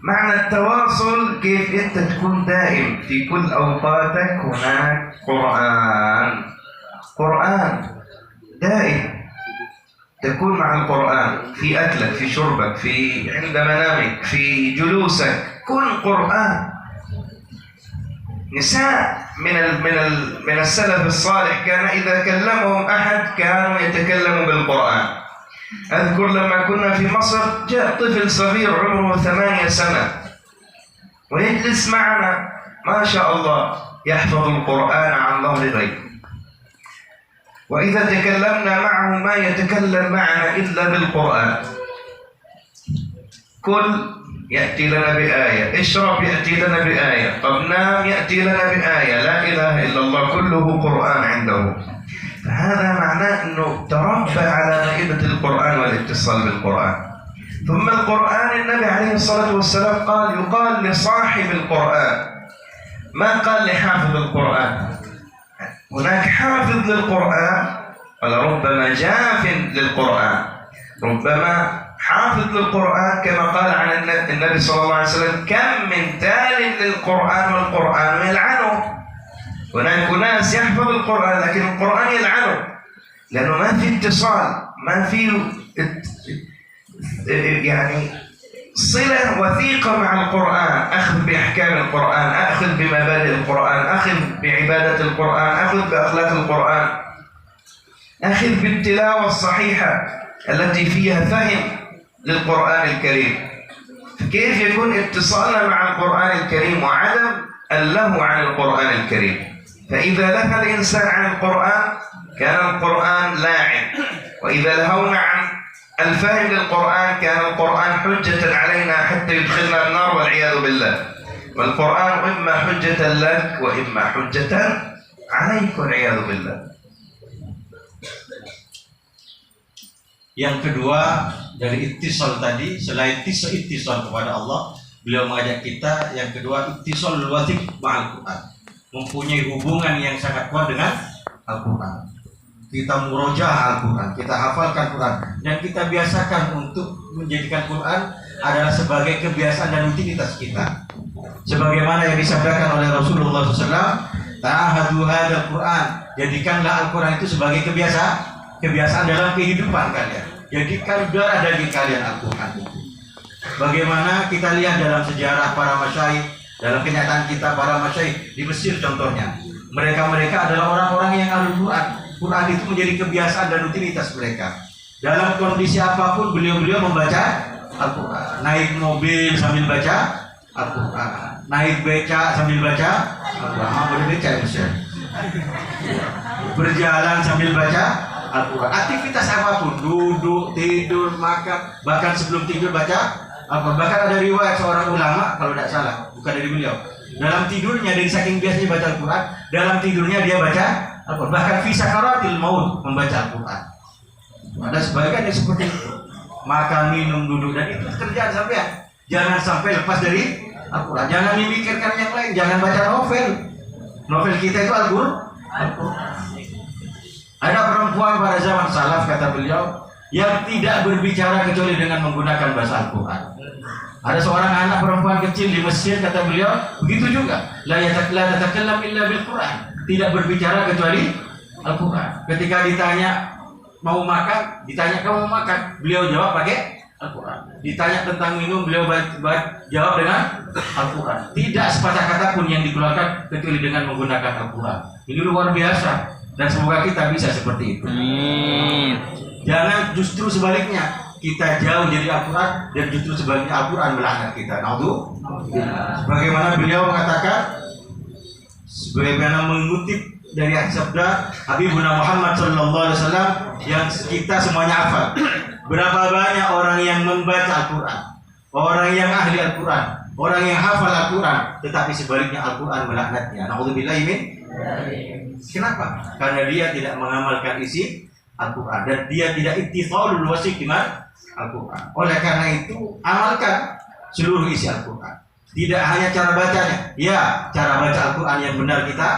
معنى التواصل كيف أنت تكون دائم في كل أوقاتك هناك قرآن دائم، تكون مع القرآن في أكلك، في شربك، في عند منامك، في جلوسك، كن قرآن. نساء من السلف الصالح كان إذا كلمهم أحد كانوا يتكلموا بالقرآن. أذكر لما كنا في مصر جاء طفل صغير عمره 8 سنة ويجلس معنا ما شاء الله يحفظ القرآن عن ظهر غيب، وإذا تكلمنا معه ما يتكلم معنا إلا بالقرآن. كل يأتي لنا بآية، اشرب يأتي لنا بآية، طب نام يأتي لنا بآية، لا إله إلا الله، كله قرآن عنده. فهذا معناه أنه تربى على مائدة القرآن والاتصال بالقرآن. ثم القرآن النبي عليه الصلاة والسلام يقال لصاحب القرآن، ما قال لحافظ القرآن. هناك حافظ للقرآن ولربما جاف للقرآن، ربما حافظ للقرآن كما قال عن النبي صلى الله عليه وسلم كم من تال للقرآن والقرآن يلعنه. هناك ناس يحفظ القرآن لكن القرآن يلعنه لأنه ما في اتصال، ما في يعني صلة وثيقة مع القرآن، أخذ بأحكام القرآن، أخذ بمبادئ القرآن، أخذ بعبادة القرآن، أخذ بأخلاق القرآن. أخذ بالتلاوة الصحيحة التي فيها فهم للقرآن الكريم. كيف يكون اتصالنا مع القرآن الكريم وعدم اللهو عن القرآن الكريم؟ فإذا لهى الإنسان عن القرآن كان القرآن لاعب، وإذا لهونا عن الفهم للقرآن كان القرآن حجة علينا حتى يدخلنا النار والعياذ بالله. والقرآن إما حجة لك وإما حجة عليك والعياذ بالله. Yang kedua dari ittisal tadi, selain ittisal kepada Allah, beliau mengajak kita yang kedua ittisal wathik ma'al Quran, mempunyai hubungan yang sangat kuat dengan Al-Quran. Kita murojaah Al-Quran, kita hafalkan Quran, dan kita biasakan untuk menjadikan Quran adalah sebagai kebiasaan dan rutinitas kita. Sebagaimana yang disabdakan oleh Rasulullah SAW, ta'ahadu hadzal Quran, jadikanlah Al-Quran itu sebagai kebiasaan dalam kehidupan kalian. Jadikan darah daging kalian Al-Quran itu. Bagaimana kita lihat dalam sejarah para masyaikh, dalam kenyataan kita para masyaikh di Mesir contohnya, mereka adalah orang-orang yang ahlul Quran. Quran itu menjadi kebiasaan dan rutinitas mereka. Dalam kondisi apapun beliau membaca Al-Quran. Naik mobil sambil baca Al-Quran, naik beca sambil baca Al-Quran. Boleh beca ya Mesir? Berjalan sambil baca Al-Quran. Aktivitas apapun, duduk, tidur, makan, bahkan sebelum tidur baca Al-Quran. Bahkan ada riwayat seorang ulama, kalau tidak salah, bukan dari beliau, dalam tidurnya, dari saking biasanya baca Al-Quran, dalam tidurnya dia baca Al-Quran. Bahkan fi sakaratil maut membaca Al-Quran. Ada sebagian yang seperti itu, makan, minum, duduk, dan itu kerjaan sampean. Jangan sampai lepas dari Al-Quran. Jangan memikirkan yang lain, jangan baca novel. Novel kita itu Al-Quran. Ada perempuan pada zaman salaf, kata beliau, yang tidak berbicara kecuali dengan menggunakan bahasa Al-Quran. Ada seorang anak perempuan kecil di Mesir, kata beliau, begitu juga. La tatakallam illa bil Quran. Tidak berbicara kecuali Al-Quran. Ketika ditanya mau makan, ditanya kamu mau makan, beliau jawab pakai Al-Quran. Ditanya tentang minum, beliau jawab dengan Al-Quran. Tidak sepatah kata pun yang dikeluarkan kecuali dengan menggunakan Al-Quran. Ini luar biasa. Dan semoga kita bisa seperti itu. Jangan justru sebaliknya, kita jauh dari Al-Quran, dan justru sebaliknya Al-Quran melaknat kita. Bagaimana beliau mengatakan, sebagaimana mengutip dari sabda Habibuna Muhammad SAW yang kita semuanya hafal. Berapa banyak orang yang membaca Al-Quran, orang yang ahli Al-Quran, orang yang hafal Al-Quran, tetapi sebaliknya Al-Quran melaknatnya. Na'udzubillahi min. Kenapa? Karena dia tidak mengamalkan isi Al-Quran, dan dia tidak ittisalul wasik dengan Al-Quran. Oleh karena itu, amalkan seluruh isi Al-Quran. Tidak hanya cara bacanya, ya cara baca Al-Quran yang benar kita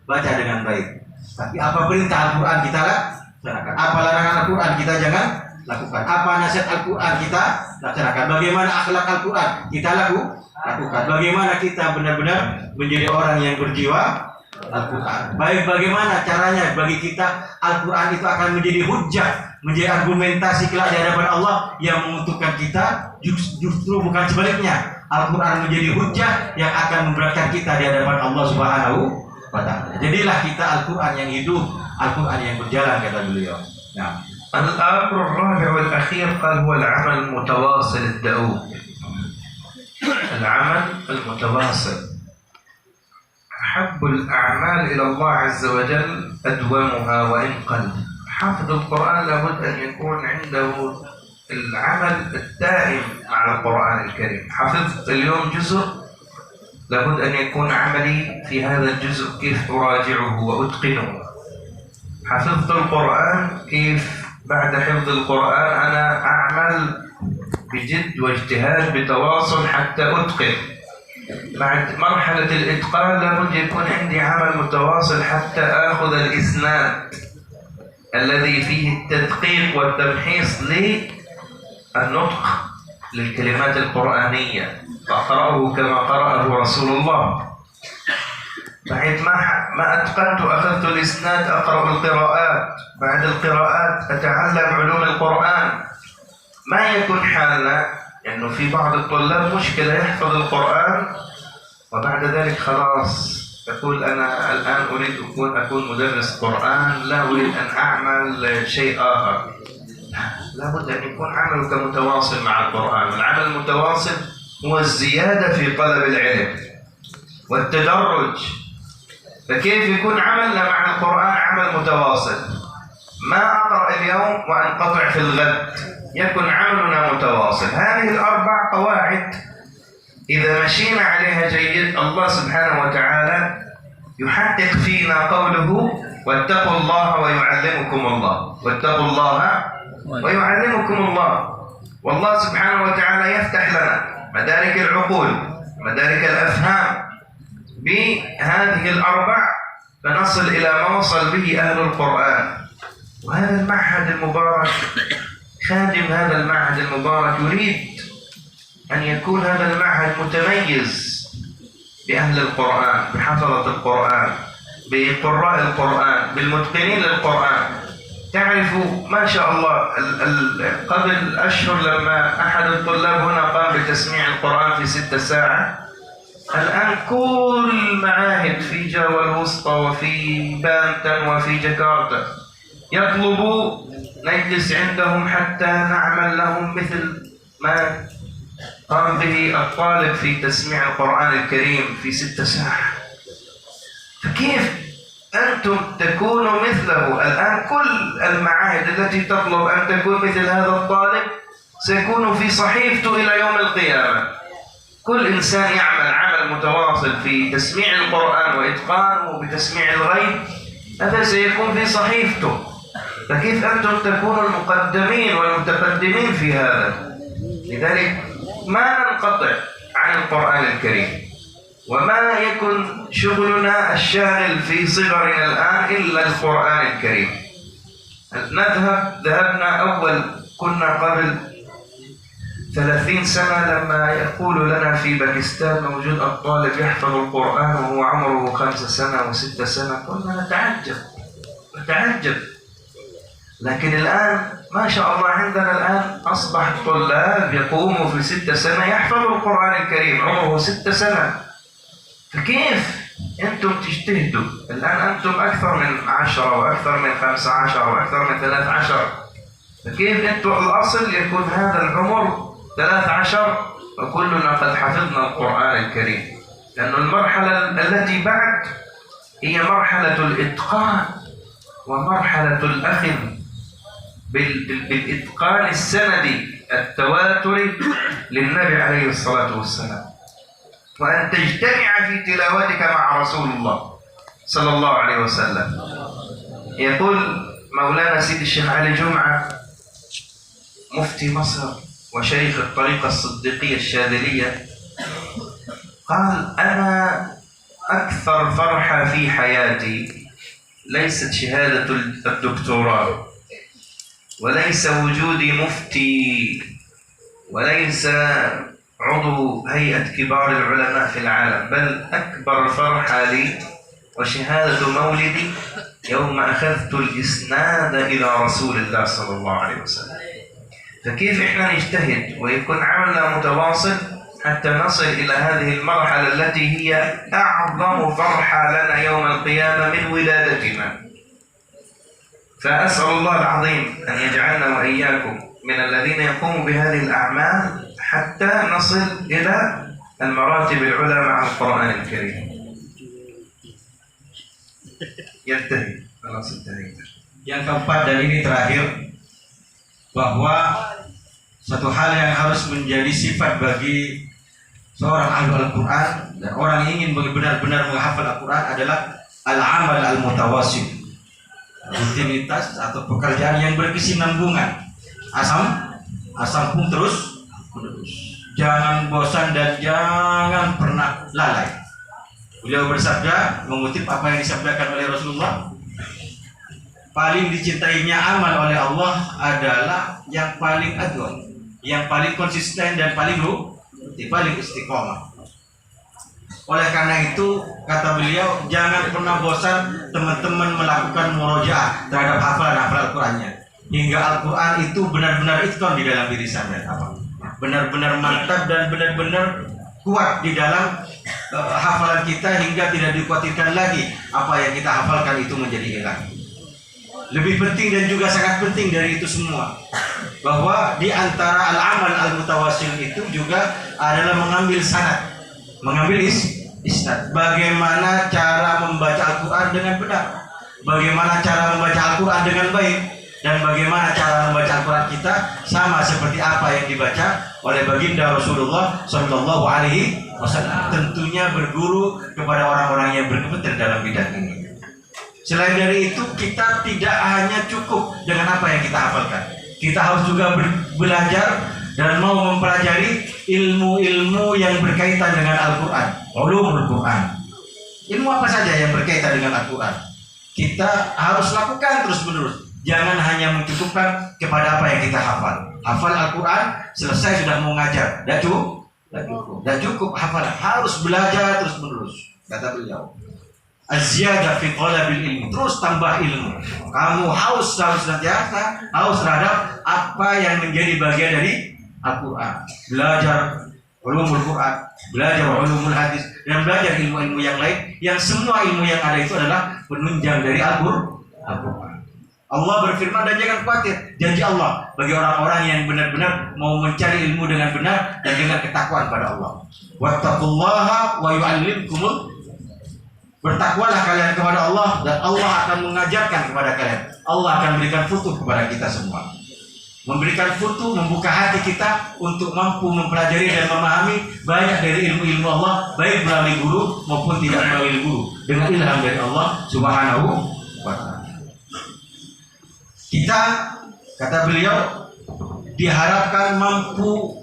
baca dengan baik. Tapi apa perintah Al-Quran kita laksanakan, apa larangan Al-Quran kita jangan lakukan, apa nasihat Al-Quran kita laksanakan, bagaimana akhlak Al-Quran kita lakukan, bagaimana kita benar-benar menjadi orang yang berjiwa Al-Quran. Baik, bagaimana caranya bagi kita Al-Quran itu akan menjadi hujjah, menjadi argumentasi kelak di hadapan Allah yang menguntungkan kita. Justru bukan sebaliknya, Al-Quran menjadi hujjah yang akan memberatkan kita di hadapan Allah Subhanahu wa Ta'ala. Jadilah kita Al-Quran yang hidup, Al-Quran yang berjalan, kata beliau. Nah, الأمر الرابع والأخير قال هو العمل المتواصل الدؤوب. العمل المتواصل. أحب الأعمال إلى الله عز وجل أدومها وإن قل. حافظ القرآن لابد أن يكون عنده العمل الدائم مع القرآن الكريم. حفظت اليوم جزء، لابد أن يكون عملي في هذا الجزء كيف أراجعه وأتقنه. حفظت القرآن، كيف بعد حفظ القرآن أنا أعمل بجد واجتهاد بتواصل حتى أتقن. بعد مرحلة الإتقان لابد يكون عندي عمل متواصل حتى آخذ الإسناد الذي فيه التدقيق والتمحيص للنطق للكلمات القرآنية، فأقرأه كما قرأه رسول الله. بعد ما أتقنت أخذت الإسناد أقرأ القراءات، بعد القراءات أتعلم علوم القرآن. ما يكون حالنا إنه في بعض الطلاب مشكلة يحفظ القرآن وبعد ذلك خلاص تقول أنا الآن أريد أكون مدرس قرآن، لا أريد أن أعمل شيء آخر. لابد أن يكون عملك متواصل مع القرآن. العمل المتواصل هو الزيادة في طلب العلم والتدرج. فكيف يكون عملنا مع القرآن عمل متواصل؟ ما أقرأ اليوم وأنقطع في الغد، يكون عملنا متواصل. هذه الأربع قواعد إذا مشينا عليها جيد، الله سبحانه وتعالى يحقق فينا قوله واتقوا الله ويعلمكم الله، واتقوا الله ويعلمكم الله. والله سبحانه وتعالى يفتح لنا مدارك العقول، مدارك الأفهام بهذه الأربع، فنصل إلى ما وصل به أهل القرآن. وهذا المعهد المبارك، خادم هذا المعهد المبارك يريد أن يكون هذا المعهد متميز بأهل القرآن، بحفظة القرآن، بقراء القرآن، بالمتقنين للقرآن. تعرفوا ما شاء الله قبل أشهر لما أحد الطلاب هنا قام بتسميع القرآن في 6 ساعة، الآن كل المعاهد في جاوا الوسطى وفي بانتن وفي جاكرتا يطلبوا نجلس عندهم حتى نعمل لهم مثل ما قام به الطالب في تسميع القرآن الكريم في 6 ساعات. فكيف أنتم تكونوا مثله؟ الآن كل المعاهد التي تطلب أن تكون مثل هذا الطالب سيكون في صحيفته إلى يوم القيامة. كل إنسان يعمل عمل متواصل في تسميع القرآن وإتقانه بتسميع الغيب، هذا سيكون في صحيفته. فكيف أنتم تكونوا المقدمين والمتقدمين في هذا؟ لذلك ما ننقطع عن القرآن الكريم، وما يكن شغلنا الشاغل في صغرنا الآن إلا القرآن الكريم. ذهبنا كنا قبل 30 سنة لما يقول لنا في باكستان موجود الطالب يحفظ القرآن وهو عمره 5 سنة و6 سنة، كنا نتعجب. لكن الآن ما شاء الله عندنا الآن أصبح الطلاب يقوموا في 6 سنة يحفظوا القرآن الكريم عمره 6 سنة. فكيف أنتم تجتهدوا؟ الآن أنتم أكثر من 10 وأكثر من 15 وأكثر من 13. فكيف أنتم الأصل يكون هذا العمر 13 وكلنا قد حفظنا القرآن الكريم؟ لأن المرحلة التي بعد هي مرحلة الإتقان ومرحلة الأخذ بالإتقان السندي التواتري للنبي عليه الصلاة والسلام، وأن تجتمع في تلاوتك مع رسول الله صلى الله عليه وسلم. يقول مولانا سيد الشيخ علي جمعة مفتي مصر وشيخ الطريقة الصديقية الشاذلية، قال أنا أكثر فرحة في حياتي ليست شهادة الدكتوراه، وليس وجودي مفتي، وليس عضو هيئة كبار العلماء في العالم، بل أكبر فرحة لي وشهادة مولدي يوم أخذت الإسناد إلى رسول الله صلى الله عليه وسلم. فكيف إحنا نجتهد ويكون عملنا متواصل حتى نصل إلى هذه المرحلة التي هي أعظم فرحة لنا يوم القيامة من ولادتنا. فأسأل الله العظيم أن يجعلنا وإياكم من الذين يقوموا بهذه الأعمال حتى نصل إلى المراتب العلى مع القرآن الكريم. ينتهي. خلاص انتهينا. Yang keempat dan ini terakhir, bahwa satu hal yang harus menjadi sifat bagi seorang ahli Al-Quran dan orang yang ingin benar-benar menghafal Al-Quran adalah al-amal al-mutawasil, rutinitas atau pekerjaan yang berkesinambungan, asam pun terus menerus, jangan bosan dan jangan pernah lalai. Beliau bersabda, mengutip apa yang disabdakan oleh Rasulullah, paling dicintainya amal oleh Allah adalah yang paling adil, yang paling konsisten dan paling istiqomah. Oleh karena itu, kata beliau, jangan pernah bosan teman-teman melakukan murojaah terhadap hafalan Al-Qurannya, hingga Al-Quran itu benar-benar itqan di dalam diri Anda, benar-benar mantap dan benar-benar kuat di dalam hafalan kita hingga tidak dikhawatirkan lagi apa yang kita hafalkan itu menjadi hilang. Lebih penting dan juga sangat penting dari itu semua, bahwa di antara al-amal al-mutawassil itu juga adalah mengambil sanad, mengambil isnad. Bagaimana cara membaca Al-Quran dengan benar, bagaimana cara membaca Al-Quran dengan baik, dan bagaimana cara membaca Al-Quran kita sama seperti apa yang dibaca oleh baginda Rasulullah Shallallahu Alaihi Wasallam. Tentunya berguru kepada orang-orang yang berkompeten dalam bidang ini. Selain dari itu, kita tidak hanya cukup dengan apa yang kita hafalkan. Kita harus juga belajar dan mau mempelajari ilmu-ilmu yang berkaitan dengan Al-Quran, ulumul Quran. Ilmu apa saja yang berkaitan dengan Al-Quran kita harus lakukan terus-menerus. Jangan hanya mencukupkan kepada apa yang kita hafal. Hafal Al-Quran, selesai sudah mau ngajar, tidak cukup hafalan. Harus belajar terus-menerus. Kata beliau, az-ziyadah fi talabil ilmi, terus tambah ilmu. Kamu haus senantiasa, haus terhadap apa yang menjadi bagian dari Al-Quran. Belajar ulumul Quran, belajar ulumul hadis, dan belajar ilmu-ilmu yang lain, yang semua ilmu yang ada itu adalah penunjang dari Al-Quran. Allah berfirman, dan jangan khawatir, janji Allah bagi orang-orang yang benar-benar mau mencari ilmu dengan benar dan dengan ketakwaan pada Allah. Wattaqullaha wa yu'allimkumul. Bertakwalah kalian kepada Allah, dan Allah akan mengajarkan kepada kalian. Allah akan memberikan futuh kepada kita semua, memberikan futuh, membuka hati kita untuk mampu mempelajari dan memahami banyak dari ilmu-ilmu Allah, baik melalui guru maupun tidak melalui guru, dengan ilham dari Allah Subhanahu wa ta'ala. Kita, kata beliau, diharapkan mampu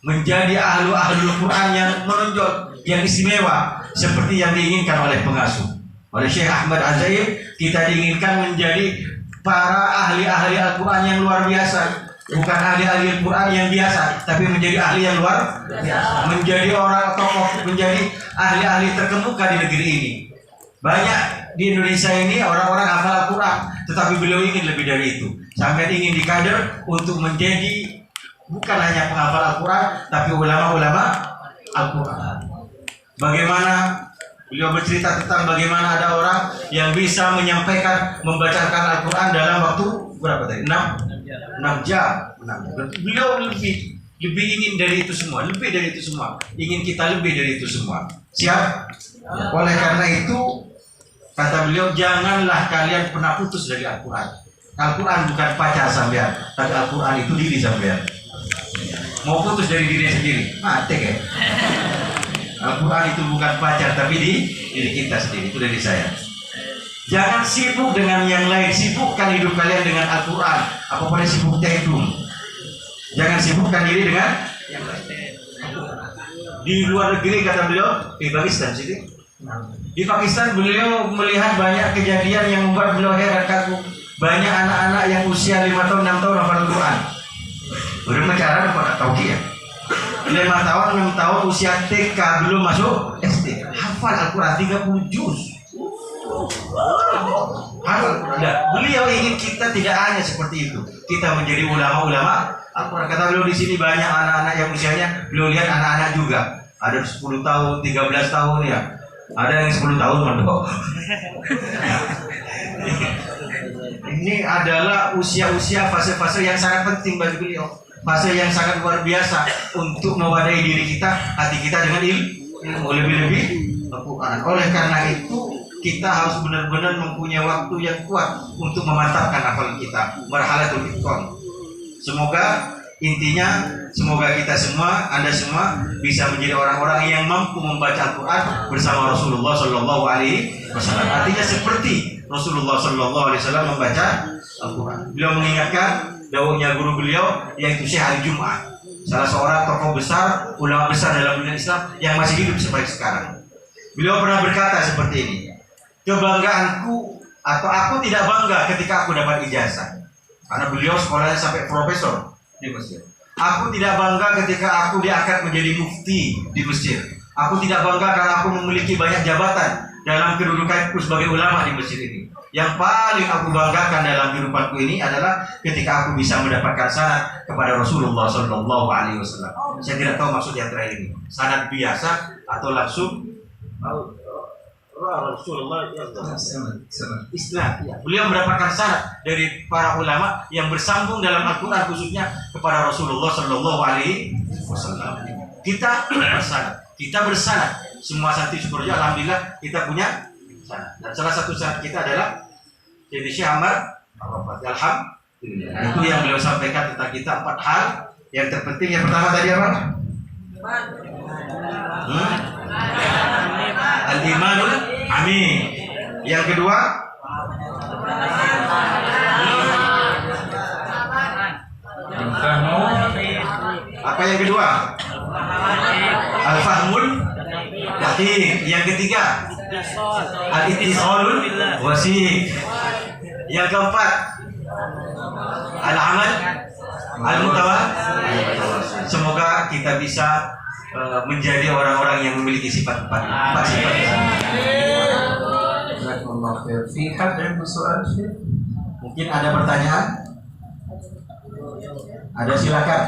menjadi ahlul Quran yang menonjol, yang istimewa, seperti yang diinginkan oleh pengasuh, oleh Syekh Ahmad Az-Zaim. Kita diinginkan menjadi para ahli-ahli Al-Quran yang luar biasa. Bukan ahli-ahli Al-Quran yang biasa, tapi menjadi ahli yang luar biasa. Menjadi orang tokoh, menjadi ahli-ahli terkemuka di negeri ini. Banyak di Indonesia ini orang-orang hafal Al-Quran, tetapi beliau ingin lebih dari itu. Sampai ingin dikader untuk menjadi bukan hanya penghafal Al-Quran, tapi ulama-ulama Al-Quran. Bagaimana beliau bercerita tentang bagaimana ada orang yang bisa menyampaikan, membacakan Al-Quran dalam waktu berapa tadi? 6 jam. Beliau lebih ingin dari itu semua, lebih dari itu semua. Ingin kita lebih dari itu semua. Siap? Oleh karena itu, kata beliau, janganlah kalian pernah putus dari Al-Quran. Al-Quran bukan pacar sampean, tapi Al-Quran itu diri sampean. Mau putus dari diri sendiri, mati ya. Al-Quran itu bukan pacar, tapi di diri kita sendiri. Itu dari saya. Jangan sibuk dengan yang lain. Sibukkan hidup kalian dengan Al-Quran. Apapun sibuk tedung. Jangan sibukkan diri dengan yang lain. Di luar negeri, kata beliau, di Pakistan sini. Di Pakistan beliau melihat banyak kejadian yang membuat beliau heran kagum. Banyak anak-anak yang usia 5 tahun, 6 tahun hafal Al-Quran. Belum pacaran, pada tauqiyah. 5 tahun, 6 tahun usia TK, belum masuk SD, hafal Al-Quran 30 juz. Nah, beliau ingin kita tidak hanya seperti itu, kita menjadi ulama-ulama Al-Quran. Kata beliau, di sini banyak anak-anak yang usianya, beliau lihat anak-anak juga, ada 10 tahun, 13 tahun ya, ada yang 10 tahun mondok. Ini adalah usia-usia fase-fase yang sangat penting bagi beliau. Fase yang sangat luar biasa untuk mewadahi diri kita, hati kita dengan ilmu, lebih-lebih Al-Quran. Oleh karena itu, kita harus benar-benar mempunyai waktu yang kuat untuk memantapkan hafalan kita. Marhalatul itqan. Semoga intinya, semoga kita semua, Anda semua bisa menjadi orang-orang yang mampu membaca Al-Quran bersama Rasulullah Shallallahu Alaihi Wasallam. Artinya seperti Rasulullah Shallallahu Alaihi Wasallam membaca Al-Quran. Beliau mengingatkan dawuhnya guru beliau, yaitu Syekh Ali Jum'ah, salah seorang tokoh besar, ulama besar dalam dunia Islam yang masih hidup sampai sekarang. Beliau pernah berkata seperti ini, kebanggaanku, atau aku tidak bangga ketika aku dapat ijazah, karena beliau sekolahnya sampai profesor di Mesir. Aku tidak bangga ketika aku diangkat menjadi mufti di Mesir. Aku tidak bangga karena aku memiliki banyak jabatan dalam kedudukanku sebagai ulama di Mesir ini. Yang paling aku banggakan dalam kehidupanku ini adalah ketika aku bisa mendapatkan sanad kepada Rasulullah Shallallahu Alaihi Wasallam. Saya tidak tahu maksud yang terakhir ini, sanad biasa atau langsung Rasulullah Islam. Ya. Beliau mendapatkan sanad dari para ulama yang bersambung dalam Al-Quran khususnya kepada Rasulullah Sallallahu Alaihi Wasallam. Kita bersanad. Semua santri Sukorejo alhamdulillah kita punya sanad. Dan salah satu sanad kita adalah Sayyidi Syekh Ammar Alhamdulillah. Itu yang beliau sampaikan tentang kita 4 hal yang terpenting. Yang pertama tadi apa? Al-imanul amin. Yang kedua apa yang kedua? Al-fahmul yakin. Yang ketiga al-ittisalul wasiq. Yang keempat al-amal al-mutawassil. Semoga kita bisa menjadi orang-orang yang memiliki sifat empat sifat. Mungkin ada pertanyaan? Ada, silakan.